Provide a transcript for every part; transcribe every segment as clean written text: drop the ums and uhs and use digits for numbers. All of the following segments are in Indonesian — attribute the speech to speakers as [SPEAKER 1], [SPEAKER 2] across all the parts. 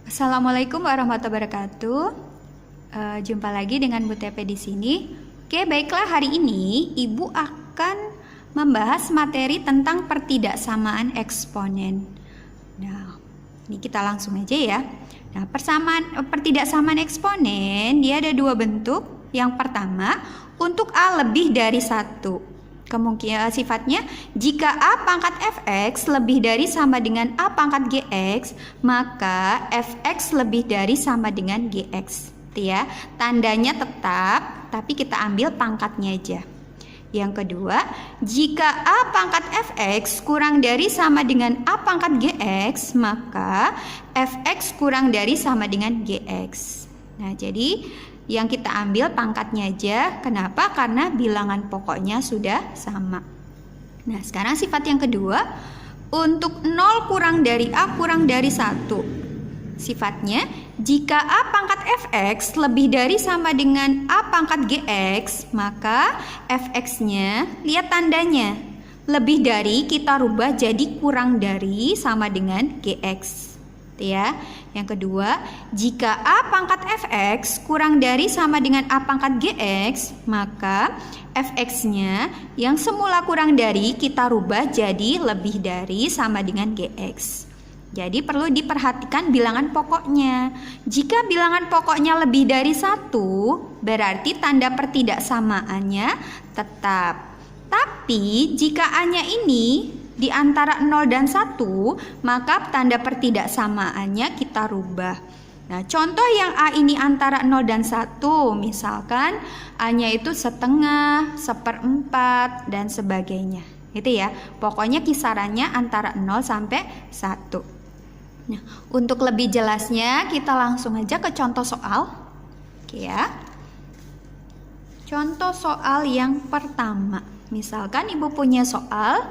[SPEAKER 1] Assalamualaikum warahmatullahi wabarakatuh. Jumpa lagi dengan Bu Tepe di sini. Oke, baiklah, hari ini Ibu akan membahas materi tentang pertidaksamaan eksponen. Nah, ini kita langsung aja ya. Nah, pertidaksamaan eksponen dia ada dua bentuk. Yang pertama, untuk A lebih dari 1. Kemungkinan sifatnya, jika A pangkat fx lebih dari sama dengan A pangkat gx, maka fx lebih dari sama dengan gx. Ya, tandanya tetap, tapi kita ambil pangkatnya aja. Yang kedua, jika A pangkat fx kurang dari sama dengan A pangkat gx, maka fx kurang dari sama dengan gx. Nah, jadi yang kita ambil pangkatnya aja. Kenapa? Karena bilangan pokoknya sudah sama. Nah, sekarang sifat yang kedua, untuk 0 kurang dari A kurang dari 1. Sifatnya, jika A pangkat fx lebih dari sama dengan A pangkat gx, maka fx-nya, lihat tandanya, lebih dari kita rubah jadi kurang dari sama dengan gx. Ya. Yang kedua, jika A pangkat fx kurang dari sama dengan A pangkat gx, maka fx-nya yang semula kurang dari kita rubah jadi lebih dari sama dengan gx. Jadi perlu diperhatikan bilangan pokoknya. Jika bilangan pokoknya lebih dari 1, berarti tanda pertidaksamaannya tetap. Tapi jika A-nya ini di antara 0 dan 1, maka tanda pertidaksamaannya kita rubah. Nah, contoh yang A ini antara 0 dan 1, misalkan A-nya itu setengah, seperempat, dan sebagainya. Itu ya, pokoknya kisarannya antara 0 sampai 1. Nah, untuk lebih jelasnya kita langsung aja ke contoh soal. Oke ya. Contoh soal yang pertama. Misalkan Ibu punya soal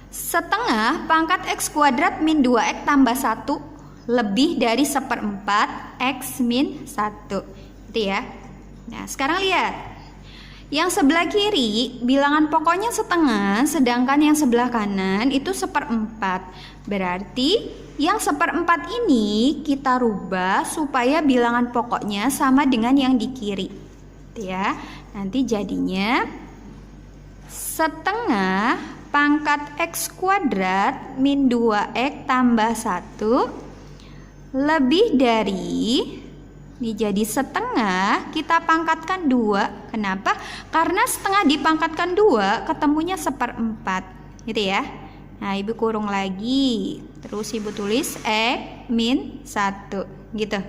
[SPEAKER 1] setengah pangkat x kuadrat min 2x tambah 1 lebih dari seperempat x min 1. Itu ya. Nah, sekarang lihat. Yang sebelah kiri bilangan pokoknya setengah, sedangkan yang sebelah kanan itu seperempat. Berarti yang seperempat ini kita rubah supaya bilangan pokoknya sama dengan yang di kiri. Itu ya. Nanti jadinya setengah pangkat x kuadrat min 2x tambah 1 lebih dari, ini jadi setengah, kita pangkatkan 2. Kenapa? Karena setengah dipangkatkan 2 ketemunya seperempat, gitu ya. Nah, Ibu kurung lagi, terus Ibu tulis x min 1, gitu.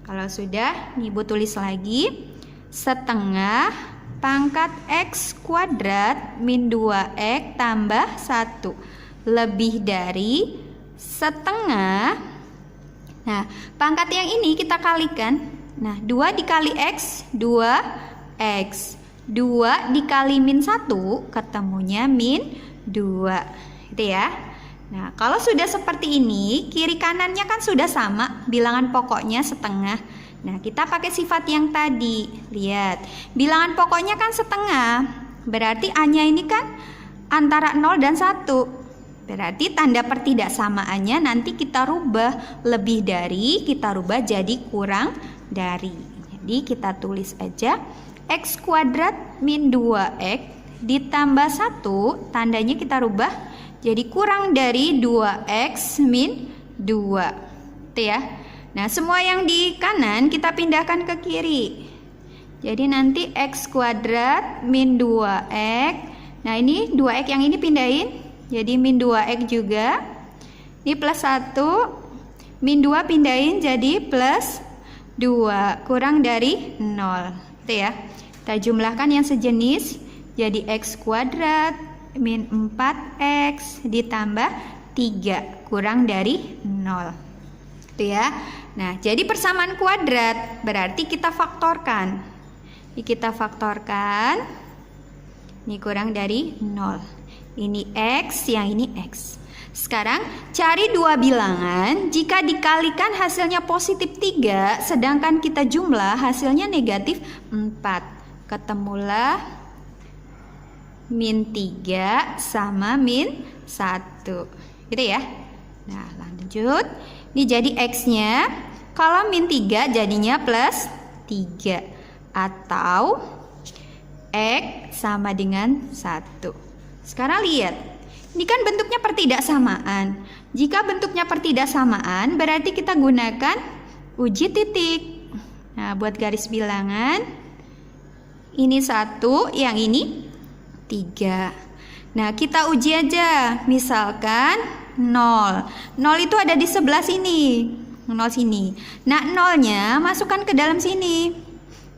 [SPEAKER 1] Kalau sudah, Ibu tulis lagi setengah pangkat x kuadrat min 2x tambah 1 lebih dari setengah. Nah, pangkat yang ini kita kalikan. Nah, 2 dikali x, 2x. 2 dikali min 1 ketemunya min 2. Gitu ya. Nah, kalau sudah seperti ini, kiri kanannya kan sudah sama, bilangan pokoknya setengah. Nah, kita pakai sifat yang tadi. Lihat, bilangan pokoknya kan setengah. Berarti A-nya ini kan antara 0 dan 1. Berarti tanda pertidaksamaannya nanti kita rubah lebih dari, kita rubah jadi kurang dari. Jadi kita tulis aja x kuadrat min 2x ditambah 1, tandanya kita rubah jadi kurang dari 2x min 2. Itu ya. Nah, semua yang di kanan kita pindahkan ke kiri. Jadi nanti x kuadrat min 2x. Nah, ini 2x yang ini pindahin. Jadi min 2x juga. Ini plus 1. Min 2 pindahin jadi plus 2. Kurang dari 0. Itu ya. Kita jumlahkan yang sejenis. Jadi x kuadrat min 4x ditambah 3. Kurang dari 0. Itu ya. Nah, jadi persamaan kuadrat berarti kita faktorkan. Ini kita faktorkan. Ini kurang dari 0. Ini x, yang ini x. Sekarang cari dua bilangan. Jika dikalikan hasilnya positif 3, sedangkan kita jumlah hasilnya negatif 4. Ketemulah min 3 sama min 1. Gitu ya. Nah, lanjut. Ini jadi x-nya Kalau min 3 jadinya plus 3. Atau X sama dengan 1. Sekarang lihat. Ini kan bentuknya pertidaksamaan. Jika bentuknya pertidaksamaan, berarti kita gunakan uji titik. Nah, buat garis bilangan, ini 1, yang ini 3. Nah, kita uji aja. Misalkan 0. 0 itu ada di sebelah sini. 0 sini. Nah, 0-nya masukkan ke dalam sini.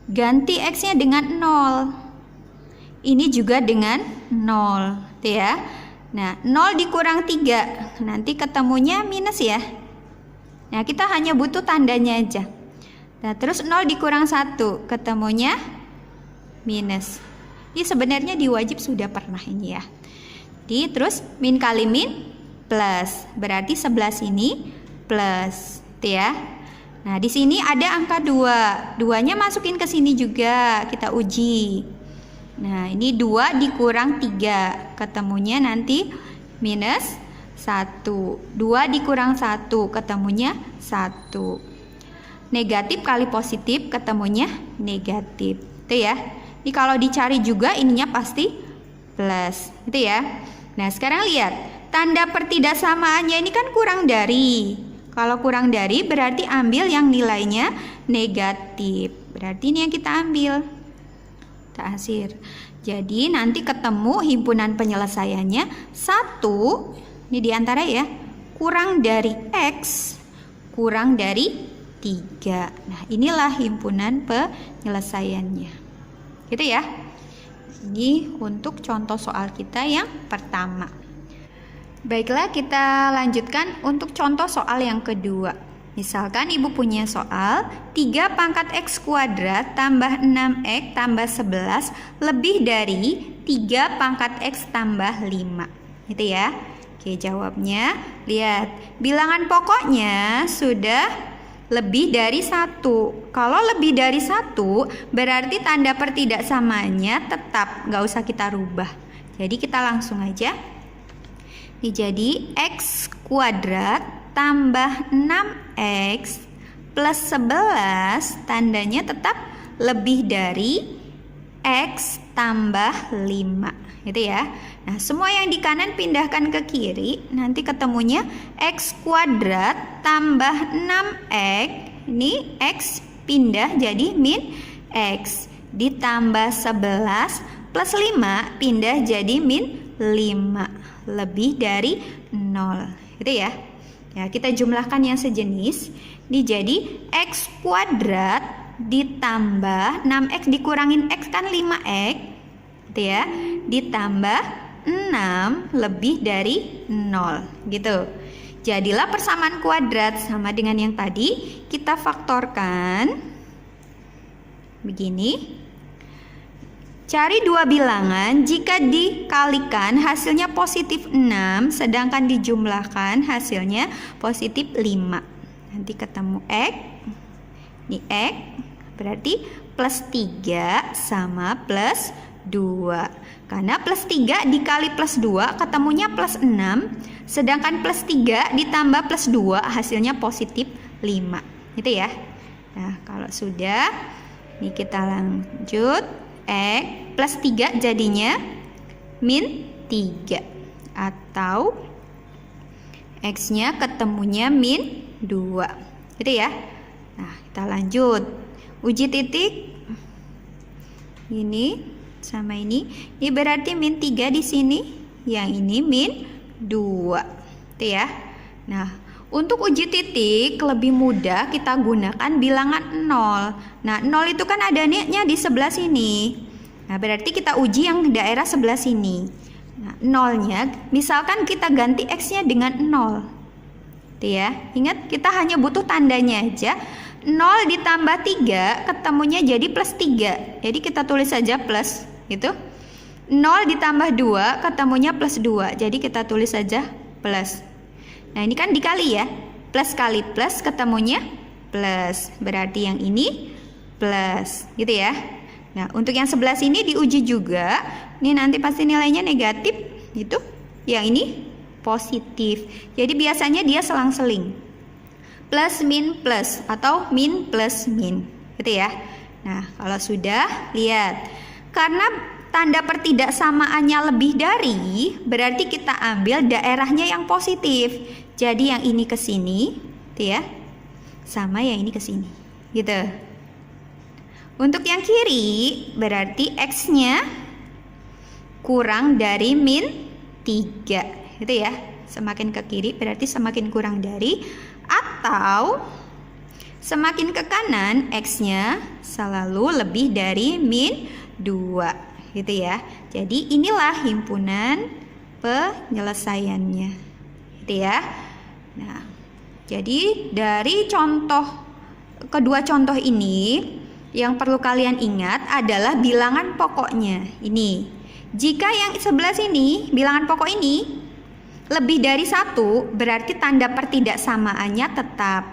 [SPEAKER 1] Ganti X-nya dengan 0. Ini juga dengan 0. Tuh ya. Nah, 0 dikurang 3. Nanti ketemunya minus ya. Nah, kita hanya butuh tandanya aja. Nah, terus 0 dikurang 1. Ketemunya minus. Ini sebenarnya di wajib sudah pernah ini ya. Jadi terus min kali min plus, berarti sebelah sini plus, gitu ya. Nah, di sini ada angka 2. 2-nya masukin ke sini juga, kita uji. Nah, ini 2 dikurang 3, ketemunya nanti minus 1. 2 dikurang 1, ketemunya 1. Negatif kali positif, ketemunya negatif. Itu ya. Ini kalau dicari juga ininya pasti plus, gitu ya. Nah, sekarang lihat, tanda pertidaksamaannya ini kan kurang dari. Kalau kurang dari berarti ambil yang nilainya negatif. Berarti ini yang kita ambil. Taksir. Jadi nanti ketemu himpunan penyelesaiannya 1, ini diantara ya, kurang dari X, kurang dari 3. Nah, inilah himpunan penyelesaiannya. Gitu ya. Ini untuk contoh soal kita yang pertama. Baiklah, kita lanjutkan untuk contoh soal yang kedua. Misalkan ibu punya soal 3 pangkat X kuadrat tambah 6X tambah 11 lebih dari 3 pangkat X tambah 5. Gitu ya. Oke, jawabnya. Lihat, bilangan pokoknya sudah lebih dari 1. Kalau lebih dari 1 berarti tanda pertidaksamaannya tetap, nggak usah kita rubah. Jadi kita langsung aja. Ini jadi X kuadrat tambah 6X plus 11 tandanya tetap lebih dari X tambah 5. Gitu ya. Nah, semua yang di kanan pindahkan ke kiri, nanti ketemunya X kuadrat tambah 6X, ini X pindah jadi min X, ditambah 11 plus 5 pindah jadi min 5, lebih dari 0. Gitu ya. Ya, kita jumlahkan yang sejenis. Ini jadi X kuadrat ditambah 6X dikurangin X kan 5X, gitu ya, ditambah 6 lebih dari 0, gitu. Jadilah persamaan kuadrat sama dengan yang tadi, kita faktorkan begini. Cari dua bilangan, jika dikalikan hasilnya positif 6, sedangkan dijumlahkan hasilnya positif 5. Nanti ketemu X, ini X, berarti plus 3 sama plus 2. Karena plus 3 dikali plus 2 ketemunya plus 6. Sedangkan plus 3 ditambah plus 2 hasilnya positif 5. Gitu ya. Nah, kalau sudah, ini kita lanjut. X plus 3 jadinya min 3. Atau X-nya ketemunya min 2. Gitu ya. Nah, kita lanjut. Uji titik. Ini sama ini berarti min 3 di sini, yang ini min 2. Itu ya. Nah, untuk uji titik lebih mudah kita gunakan bilangan 0. Nah, 0 itu kan adanya di sebelah sini. Nah, berarti kita uji yang daerah sebelah sini. Nah, 0-nya misalkan kita ganti X-nya dengan 0. Itu ya. Ingat, kita hanya butuh tandanya aja. 0 ditambah 3 ketemunya jadi plus 3. Jadi kita tulis saja plus. Gitu. 0 ditambah 2 ketemunya plus 2. Jadi kita tulis saja plus. Nah, ini kan dikali ya. Plus kali plus ketemunya plus. Berarti yang ini plus. Gitu ya. Nah, untuk yang sebelah sini diuji juga. Ini nanti pasti nilainya negatif. Gitu. Yang ini positif. Jadi biasanya dia selang-seling. plus min plus atau min plus min, gitu ya. Nah, kalau sudah, lihat. Karena tanda pertidaksamaannya lebih dari, berarti kita ambil daerahnya yang positif. Jadi yang ini ke sini, gitu ya. Sama yang ini ke sini, gitu. Untuk yang kiri, berarti X-nya kurang dari min 3, gitu ya. Semakin ke kiri berarti semakin kurang dari, atau semakin ke kanan X-nya selalu lebih dari min 2, gitu ya. Jadi inilah himpunan penyelesaiannya, gitu ya. Nah, jadi dari kedua contoh ini, yang perlu kalian ingat adalah bilangan pokoknya. Ini, jika yang sebelah sini, bilangan pokok ini lebih dari 1, berarti tanda pertidaksamaannya tetap.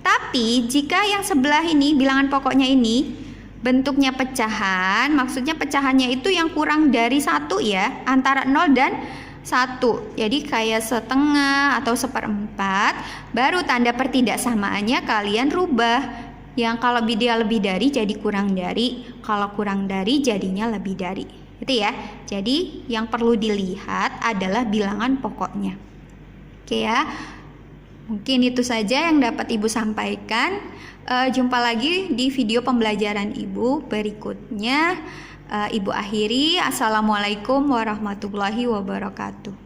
[SPEAKER 1] Tapi jika yang sebelah ini, bilangan pokoknya ini bentuknya pecahan, maksudnya pecahannya itu yang kurang dari 1 ya, antara 0 dan 1. Jadi kayak setengah atau seperempat, baru tanda pertidaksamaannya kalian rubah. Yang kalau dia lebih dari jadi kurang dari, kalau kurang dari jadinya lebih dari. Gitu ya. Jadi yang perlu dilihat adalah bilangan pokoknya. Oke ya. Mungkin itu saja yang dapat Ibu sampaikan. Jumpa lagi di video pembelajaran Ibu berikutnya. Ibu akhiri. Assalamualaikum warahmatullahi wabarakatuh.